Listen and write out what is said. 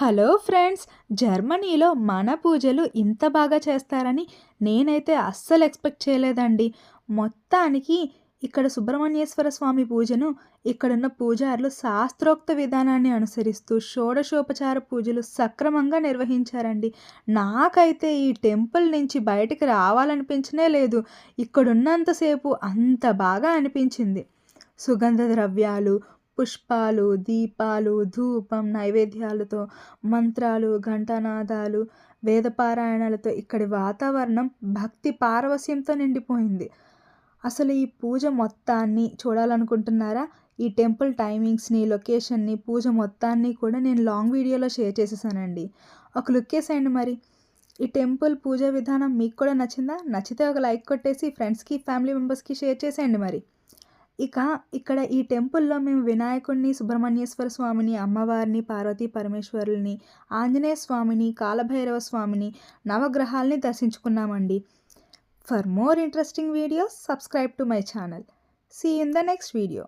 Hello friends! జర్మనీలో మన పూజలు ఇంత బాగా చేస్తారని నేనైతే అస్సలు ఎక్స్‌పెక్ట్ చేయలేదండి. మొత్తానికి ఇక్కడ సుబ్రహ్మణ్యేశ్వర స్వామి పూజను ఇక్కడున్న పూజారులు శాస్త్రోక్త విధానాన్ని అనుసరిస్తూ షోడశోపచార పూజలు సక్రమంగా నిర్వహించారండి. నాకైతే ఈ టెంపుల్ నుంచి బయటికి రావాలనిపించనే లేదు. ఇక్కడున్నంత సేపు అంత బాగా అనిపించింది. సుగంధ ద్రవ్యాలు, పుష్పాలు, దీపాలు, ధూపం, నైవేద్యాలతో, మంత్రాలు, ఘంటానాదాలు, వేదపారాయణాలతో ఇక్కడి వాతావరణం భక్తి పారవస్యంతో నిండిపోయింది. అసలు ఈ పూజ మొత్తాన్ని చూడాలనుకుంటున్నారా? ఈ టెంపుల్ టైమింగ్స్‌ని, లొకేషన్‌ని, పూజ మొత్తాన్ని కూడా నేను లాంగ్ వీడియోలో షేర్ చేసేసానండి. ఒక లుక్కేసేయండి మరి. ఈ టెంపుల్ పూజా విధానం మీకు కూడా నచ్చిందా? నచ్చితే ఒక లైక్ కొట్టేసి ఫ్రెండ్స్‌కి, ఫ్యామిలీ మెంబర్స్‌కి షేర్ చేసేయండి మరి. ఇక ఇక్కడ ఈ టెంపుల్‌లో మేము వినాయకుడిని, సుబ్రహ్మణ్యేశ్వర స్వామిని, అమ్మవారిని, పార్వతీ పరమేశ్వరుల్ని, ఆంజనేయ స్వామిని, కాలభైరవ స్వామిని, నవగ్రహాల్ని దర్శించుకున్నామండి. For more interesting videos, subscribe to my channel. See you in the next video.